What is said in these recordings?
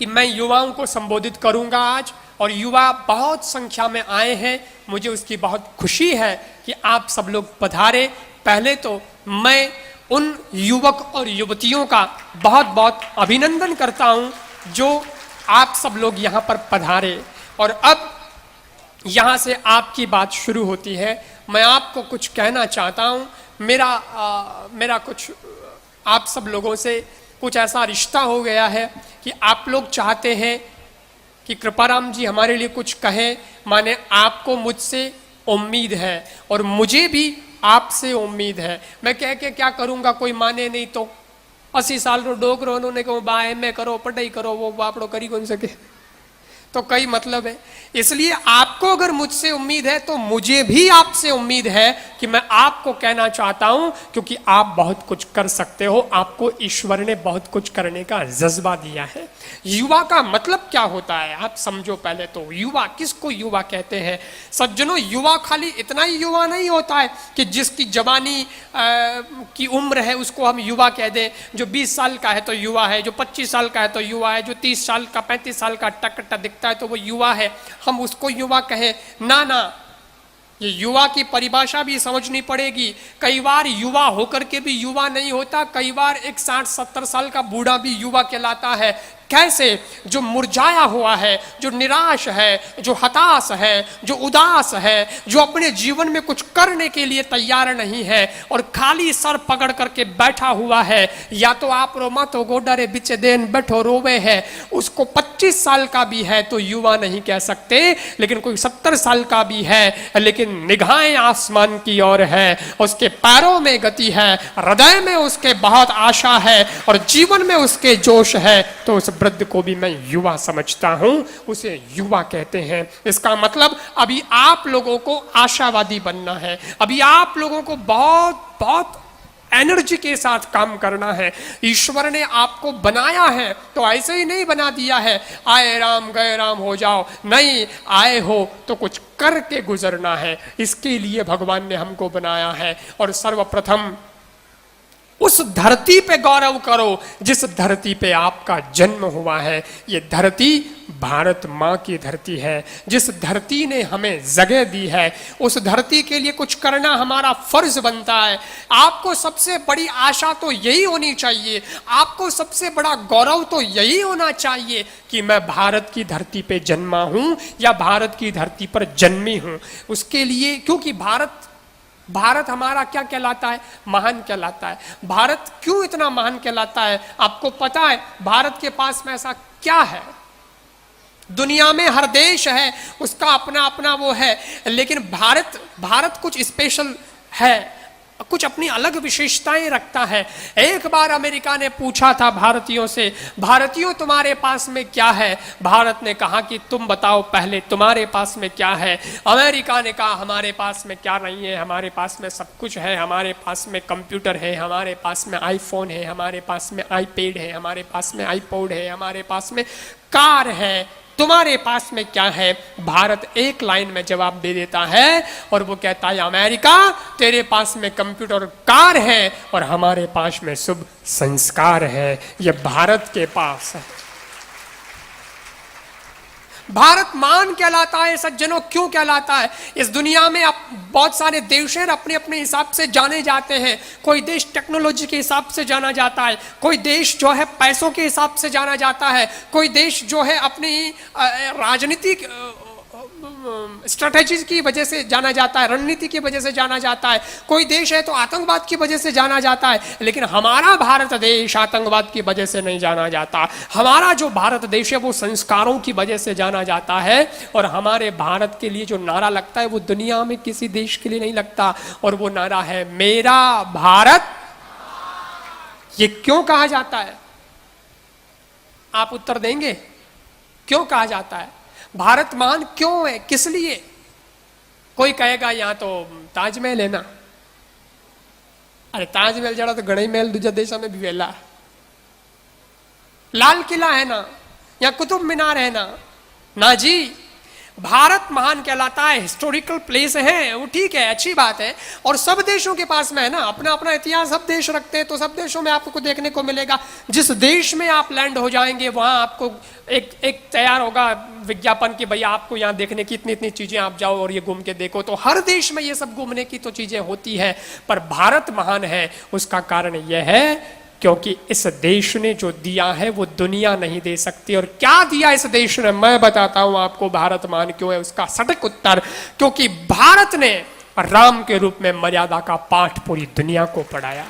कि मैं युवाओं को संबोधित करूंगा आज, और युवा बहुत संख्या में आए हैं। मुझे उसकी बहुत खुशी है कि आप सब लोग पधारे। पहले तो मैं उन युवक और युवतियों का बहुत बहुत अभिनंदन करता हूं जो आप सब लोग यहाँ पर पधारे। और अब यहाँ से आपकी बात शुरू होती है। मैं आपको कुछ कहना चाहता हूँ। मेरा कुछ आप सब लोगों से कुछ ऐसा रिश्ता हो गया है कि आप लोग चाहते हैं कि कृपाराम जी हमारे लिए कुछ कहें, माने आपको मुझसे उम्मीद है और मुझे भी आपसे उम्मीद है। मैं कह के क्या करूंगा, कोई माने नहीं तो 80 साल रो डोकरो उन्होंने कहो बा एम करो पढ़ाई करो, वो बापड़ो करी कौन सके, तो कई मतलब है। इसलिए आपको अगर मुझसे उम्मीद है तो मुझे भी आपसे उम्मीद है कि मैं आपको कहना चाहता हूं, क्योंकि आप बहुत कुछ कर सकते हो, आपको ईश्वर ने बहुत कुछ करने का जज्बा दिया है। युवा का मतलब क्या होता है आप समझो। पहले तो युवा, किसको युवा कहते हैं सज्जनों? युवा खाली इतना ही युवा नहीं होता है कि जिसकी जवानी की उम्र है उसको हम युवा कह दें। जो 20 साल का है तो युवा है, जो 25 साल का है तो युवा है, जो 30 साल का 35 साल का टकटा दिखता है तो वो युवा है, हम उसको युवा कहें ना। ना, ये युवा की परिभाषा भी समझनी पड़ेगी। कई बार युवा होकर के भी युवा नहीं होता, कई बार एक 60-70 साल का बूढ़ा भी युवा कहलाता है। कैसे? जो मुरझाया हुआ है, जो निराश है, जो हताश है, जो उदास है, जो अपने जीवन में कुछ करने के लिए तैयार नहीं है और खाली सर पकड़ करके बैठा हुआ है। या तो आप रो मत हो गोडरे बिचे देन बैठो रोवे है, उसको 25 साल का भी है तो युवा नहीं कह सकते, लेकिन कोई 70 साल का भी है लेकिन निगाहें आसमान की ओर है, उसके पैरों में गति है, हृदय में उसके बहुत आशा है और जीवन में उसके जोश है, तो उस वृद्ध को भी मैं युवा समझता हूं, उसे युवा कहते हैं। इसका मतलब अभी आप लोगों को आशावादी बनना है, अभी आप लोगों को बहुत बहुत एनर्जी के साथ काम करना है। ईश्वर ने आपको बनाया है तो ऐसे ही नहीं बना दिया है आए राम गए राम हो जाओ, नहीं, आए हो तो कुछ करके गुजरना है। इसके लिए भगवान ने हमको बनाया है। और सर्वप्रथम उस धरती पे गौरव करो जिस धरती पे आपका जन्म हुआ है। ये धरती भारत माँ की धरती है, जिस धरती ने हमें जगह दी है, उस धरती के लिए कुछ करना हमारा फर्ज बनता है। आपको सबसे बड़ी आशा तो यही होनी चाहिए, आपको सबसे बड़ा गौरव तो यही होना चाहिए कि मैं भारत की धरती पे जन्मा हूं या भारत की धरती पर जन्मी हूं। उसके लिए, क्योंकि भारत हमारा क्या कहलाता है? महान कहलाता है। भारत क्यों इतना महान कहलाता है आपको पता है? भारत के पास में ऐसा क्या है? दुनिया में हर देश है उसका अपना अपना वो है, लेकिन भारत कुछ स्पेशल है, कुछ अपनी अलग विशेषताएं रखता है। एक बार अमेरिका ने पूछा था भारतीयों से, भारतीयों तुम्हारे पास में क्या है? भारत ने कहा कि तुम बताओ पहले तुम्हारे पास में क्या है। अमेरिका ने कहा हमारे पास में क्या नहीं है, हमारे पास में सब कुछ है, हमारे पास में कंप्यूटर है, हमारे पास में आईफोन है, हमारे पास में आईपैड है, हमारे पास में आईपॉड है, हमारे पास में कार है, तुम्हारे पास में क्या है? भारत एक लाइन में जवाब दे देता है और वो कहता है अमेरिका तेरे पास में कंप्यूटर कार है और हमारे पास में शुभ संस्कार है। ये भारत के पास है। भारत मान कहलाता है सज्जनों। क्यों कहलाता है? इस दुनिया में अब बहुत सारे देश हैं अपने अपने हिसाब से जाने जाते हैं। कोई देश टेक्नोलॉजी के हिसाब से जाना जाता है, कोई देश जो है पैसों के हिसाब से जाना जाता है, कोई देश जो है अपनी राजनीतिक स्ट्रेटेजी की वजह से जाना जाता है, रणनीति की वजह से जाना जाता है, कोई देश है तो आतंकवाद की वजह से जाना जाता है। लेकिन हमारा भारत देश आतंकवाद की वजह से नहीं जाना जाता। हमारा जो भारत देश है वो संस्कारों की वजह से जाना जाता है। और हमारे भारत के लिए जो नारा लगता है वो दुनिया में किसी देश के लिए नहीं लगता, और वो नारा है मेरा भारत। ये क्यों कहा जाता है? आप उत्तर देंगे क्यों कहा जाता है? भारत महान क्यों है, किस लिए? कोई कहेगा यहां तो ताजमहल है ना। अरे ताजमहल जड़ा तो घणे महल दूजा देशों में भी वेला, लाल किला है ना, या कुतुब मीनार है ना। ना जी, भारत महान कहलाता है, हिस्टोरिकल प्लेस है, वो ठीक है, अच्छी बात है। और सब देशों के पास में है ना, अपना अपना इतिहास सब देश रखते हैं, तो सब देशों में आपको देखने को मिलेगा। जिस देश में आप लैंड हो जाएंगे वहां आपको एक तैयार होगा विज्ञापन कि भैया आपको यहाँ देखने की इतनी इतनी चीजें, आप जाओ और ये घूम के देखो। तो हर देश में ये सब घूमने की तो चीजें होती है, पर भारत महान है उसका कारण यह है क्योंकि इस देश ने जो दिया है वो दुनिया नहीं दे सकती। और क्या दिया इस देश ने, मैं बताता हूं आपको भारत महान क्यों है उसका सटीक उत्तर। क्योंकि भारत ने राम के रूप में मर्यादा का पाठ पूरी दुनिया को पढ़ाया।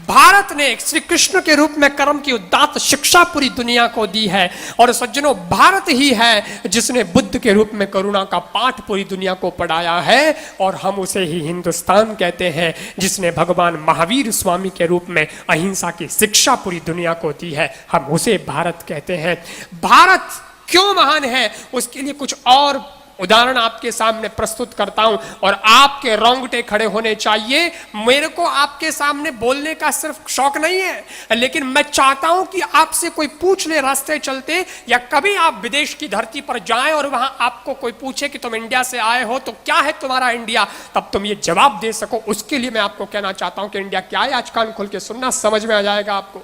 भारत ने श्री कृष्ण के रूप में कर्म की उदात्त शिक्षा पूरी दुनिया को दी है। और सज्जनों, भारत ही है जिसने बुद्ध के रूप में करुणा का पाठ पूरी दुनिया को पढ़ाया है। और हम उसे ही हिंदुस्तान कहते हैं जिसने भगवान महावीर स्वामी के रूप में अहिंसा की शिक्षा पूरी दुनिया को दी है, हम उसे भारत कहते हैं। भारत क्यों महान है उसके लिए कुछ और उदाहरण आपके सामने प्रस्तुत करता हूं, और आपके रोंगटे खड़े होने चाहिए। मेरे को आपके सामने बोलने का सिर्फ शौक नहीं है, लेकिन मैं चाहता हूं कि आपसे कोई पूछ ले रास्ते चलते, या कभी आप विदेश की धरती पर जाएं और वहां आपको कोई पूछे कि तुम इंडिया से आए हो तो क्या है तुम्हारा इंडिया, तब तुम ये जवाब दे सको। उसके लिए मैं आपको कहना चाहता हूं कि इंडिया क्या है। आज कान खोल के सुनना, समझ में आ जाएगा आपको।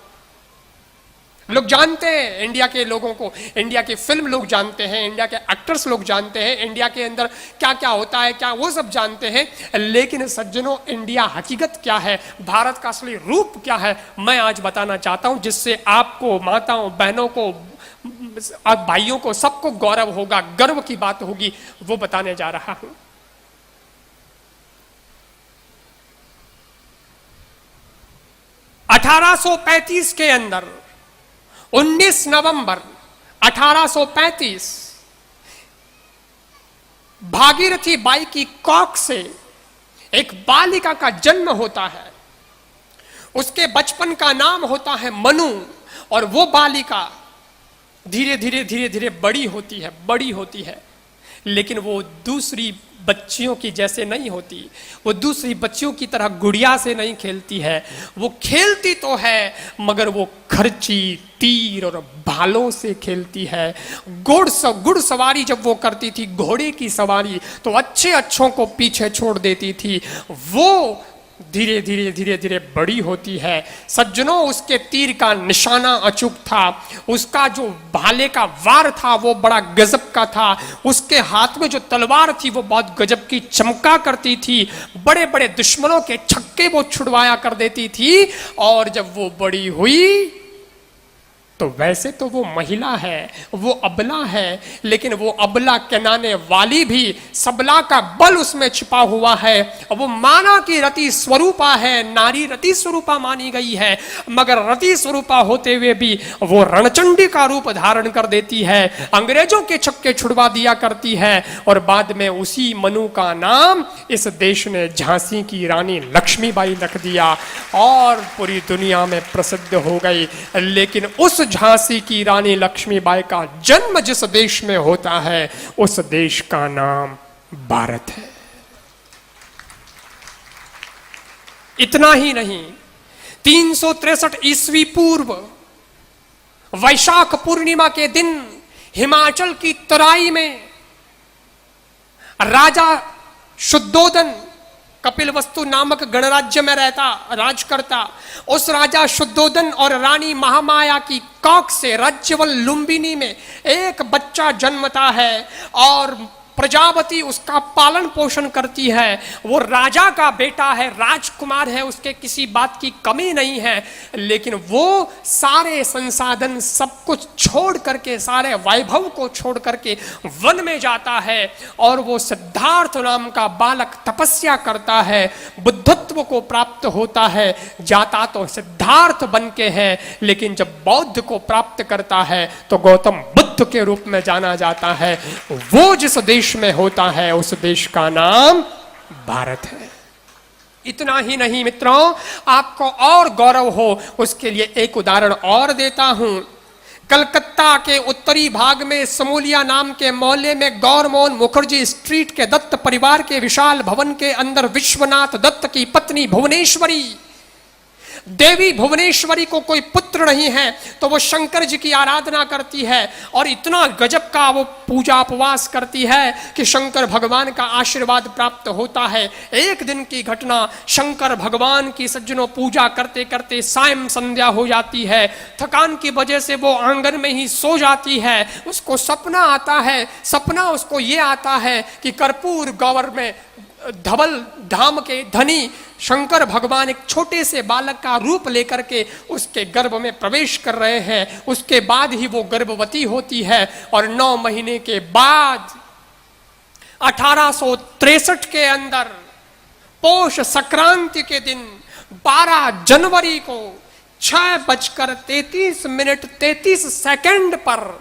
लोग जानते हैं इंडिया के लोगों को, इंडिया की फिल्म लोग जानते हैं, इंडिया के एक्टर्स लोग जानते हैं, इंडिया के अंदर क्या क्या होता है क्या वो सब जानते हैं। लेकिन सज्जनों, इंडिया हकीकत क्या है, भारत का असली रूप क्या है, मैं आज बताना चाहता हूं, जिससे आपको, माताओं बहनों को, भाइयों को, सबको गौरव होगा, गर्व की बात होगी, वो बताने जा रहा हूं। 1835 के अंदर 19 नवंबर 1835 भागीरथी बाई की कोख से एक बालिका का जन्म होता है। उसके बचपन का नाम होता है मनु, और वो बालिका धीरे धीरे धीरे धीरे बड़ी होती है, लेकिन वो दूसरी बच्चियों की जैसे नहीं होती। वो दूसरी बच्चियों की तरह गुड़िया से नहीं खेलती है। वो खेलती तो है मगर वो खर्ची, तीर और भालों से खेलती है। गुड़ सवारी जब वो करती थी, घोड़े की सवारी, तो अच्छों को पीछे छोड़ देती थी। वो धीरे धीरे धीरे धीरे बड़ी होती है। सज्जनों, उसके तीर का निशाना अचूक था, उसका जो भाले का वार था वो बड़ा गजब का था, उसके हाथ में जो तलवार थी वो बहुत गजब की चमका करती थी, बड़े बड़े दुश्मनों के छक्के वो छुड़वाया कर देती थी। और जब वो बड़ी हुई तो वैसे तो वो महिला है, वो अबला है, लेकिन वो अबला कहलाने वाली भी सबला का बल उसमें छिपा हुआ है। वो माना कि रति स्वरूपा है, नारी रति स्वरूपा मानी गई है, मगर रति स्वरूपा होते हुए भी वो रणचंडी का रूप धारण कर देती है, अंग्रेजों के छक्के छुड़वा दिया करती है। और बाद में उसी मनु का नाम इस देश ने झांसी की रानी लक्ष्मीबाई रख दिया और पूरी दुनिया में प्रसिद्ध हो गई। लेकिन उस झांसी की रानी लक्ष्मीबाई का जन्म जिस देश में होता है उस देश का नाम भारत है। इतना ही नहीं, 363 ईस्वी पूर्व वैशाख पूर्णिमा के दिन हिमाचल की तराई में राजा शुद्धोदन कपिलवस्तु नामक गणराज्य में राज करता। उस राजा शुद्धोदन और रानी महामाया की कोख से राज्यवल लुम्बिनी में एक बच्चा जन्मता है और प्रजावती उसका पालन पोषण करती है। वो राजा का बेटा है, राजकुमार है, उसके किसी बात की कमी नहीं है, लेकिन वो सारे संसाधन सब कुछ छोड़ करके, सारे वैभव को छोड़ करके वन में जाता है और वो सिद्धार्थ नाम का बालक तपस्या करता है, बुद्धत्व को प्राप्त होता है। जाता तो सिद्धार्थ बन के है, लेकिन जब बौद्ध को प्राप्त करता है तो गौतम बुद्ध के रूप में जाना जाता है। वो जिस देश में होता है उस देश का नाम भारत है। इतना ही नहीं मित्रों, आपको और गौरव हो उसके लिए एक उदाहरण और देता हूं। कलकत्ता के उत्तरी भाग में समूलिया नाम के मोहल्ले में गौरमोहन मुखर्जी स्ट्रीट के दत्त परिवार के विशाल भवन के अंदर विश्वनाथ दत्त की पत्नी भुवनेश्वरी देवी भुवनेश्वरी को कोई पुत्र नहीं है तो वो शंकर जी की आराधना करती है और इतना गजब का वो पूजा उपवास करती है कि शंकर भगवान का आशीर्वाद प्राप्त होता है। एक दिन की घटना, शंकर भगवान की सज्जनों पूजा करते करते सायं संध्या हो जाती है। थकान की वजह से वो आंगन में ही सो जाती है। उसको सपना आता है। सपना उसको ये आता है कि कर्पूर गौर में धवल धाम के धनी शंकर भगवान एक छोटे से बालक का रूप लेकर के उसके गर्भ में प्रवेश कर रहे हैं। उसके बाद ही वो गर्भवती होती है और 9 महीने के बाद 1863 के अंदर पोष संक्रांति के दिन 12 जनवरी को 6:33 पर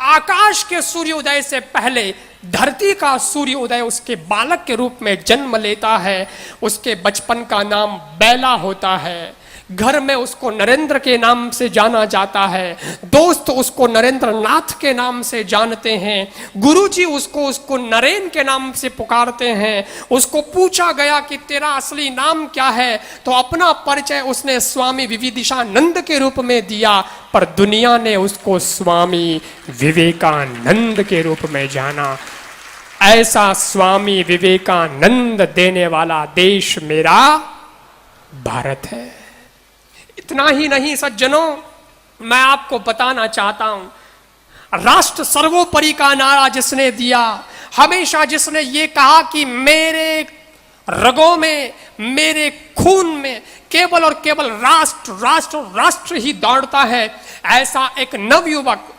आकाश के सूर्योदय से पहले धरती का सूर्योदय उसके बालक के रूप में जन्म लेता है। उसके बचपन का नाम बैला होता है। घर में उसको नरेंद्र के नाम से जाना जाता है। दोस्त उसको नरेंद्र नाथ के नाम से जानते हैं। गुरुजी उसको नरेन के नाम से पुकारते हैं। उसको पूछा गया कि तेरा असली नाम क्या है, तो अपना परिचय उसने स्वामी विविदिशानंद के रूप में दिया, पर दुनिया ने उसको स्वामी विवेकानंद के रूप में जाना। ऐसा स्वामी विवेकानंद देने वाला देश मेरा भारत है। इतना ही नहीं सज्जनों, मैं आपको बताना चाहता हूं, राष्ट्र सर्वोपरि का नारा जिसने दिया, हमेशा जिसने ये कहा कि मेरे रगों में, मेरे खून में केवल और केवल राष्ट्र राष्ट्र राष्ट्र ही दौड़ता है, ऐसा एक नवयुवक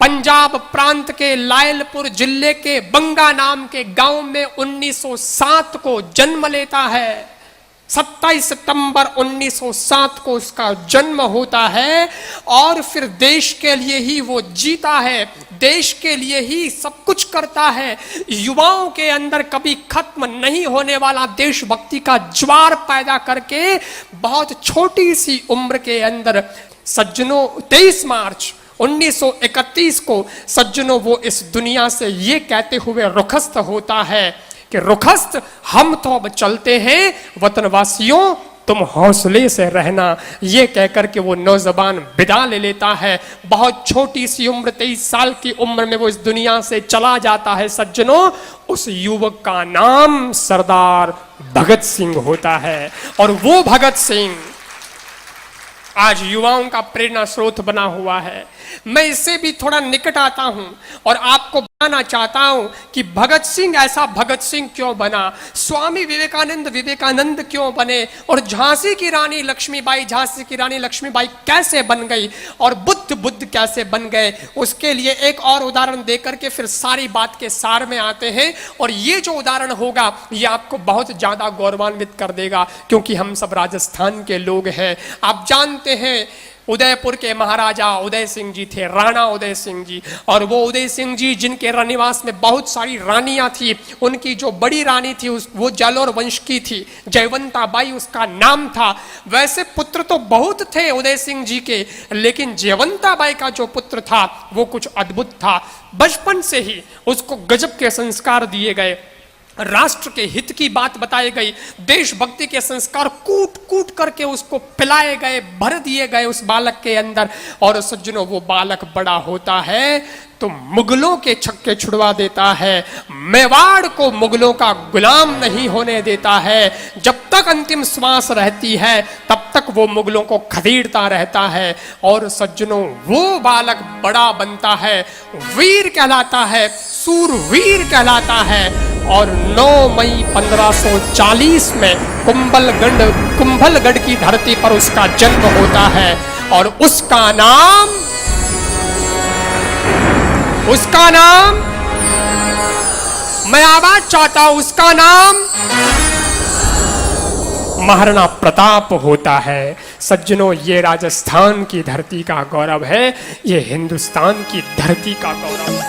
पंजाब प्रांत के लायलपुर जिले के बंगा नाम के गांव में 1907 को जन्म लेता है। 27 सितंबर 1907 को उसका जन्म होता है और फिर देश के लिए ही वो जीता है, देश के लिए ही सब कुछ करता है। युवाओं के अंदर कभी खत्म नहीं होने वाला देशभक्ति का ज्वार पैदा करके बहुत छोटी सी उम्र के अंदर सज्जनों 23 मार्च 1931 को सज्जनों वो इस दुनिया से ये कहते हुए रुखस्त होता है कि रुखस्त हम तो अब चलते हैं, वतनवासियों तुम हौसले से रहना। ये कहकर के वो नौजवान विदा ले लेता है। बहुत छोटी सी उम्र 23 साल की उम्र में वो इस दुनिया से चला जाता है। सज्जनों, उस युवक का नाम सरदार भगत सिंह होता है और वो भगत सिंह आज युवाओं का प्रेरणा स्रोत बना हुआ है। मैं इससे भी थोड़ा निकट आता हूं और आपको बताना चाहता हूं कि भगत सिंह ऐसा भगत सिंह क्यों बना, स्वामी विवेकानंद क्यों बने, और झांसी की रानी लक्ष्मीबाई कैसे बन गई और बुद्ध कैसे बन गए। उसके लिए एक और उदाहरण देकर के फिर सारी बात के सार में आते हैं। और ये जो उदाहरण होगा ये आपको बहुत ज्यादा गौरवान्वित कर देगा, क्योंकि हम सब राजस्थान के लोग हैं। आप जानते हैं उदयपुर के महाराजा उदय सिंह जी थे, राणा उदय सिंह जी, और वो उदय सिंह जी जिनके रनिवास में बहुत सारी रानियां थी, उनकी जो बड़ी रानी थी वो जालोर वंश की थी, जयवंता बाई उसका नाम था। वैसे पुत्र तो बहुत थे उदय सिंह जी के, लेकिन जयवंता बाई का जो पुत्र था वो कुछ अद्भुत था। बचपन से ही उसको गजब के संस्कार दिए गए, राष्ट्र के हित की बात बताई गई, देशभक्ति के संस्कार कूट कूट करके उसको पिलाए गए, भर दिए गए उस बालक के अंदर। और सज्जनों, वो बालक बड़ा होता है तो मुगलों के छक्के छुड़वा देता है, मेवाड़ को मुगलों का गुलाम नहीं होने देता है। जब तक अंतिम श्वास रहती है तब तक वो मुगलों को खदेड़ता रहता है। और सज्जनों, वो बालक बड़ा बनता है, वीर कहलाता है, सूरवीर कहलाता है। और 9 मई 1540 में कुंभलगढ़ की धरती पर उसका जन्म होता है और उसका नाम मैं आवाज चाहता हूं, उसका नाम महाराणा प्रताप होता है। सज्जनों, ये राजस्थान की धरती का गौरव है, ये हिंदुस्तान की धरती का गौरव है।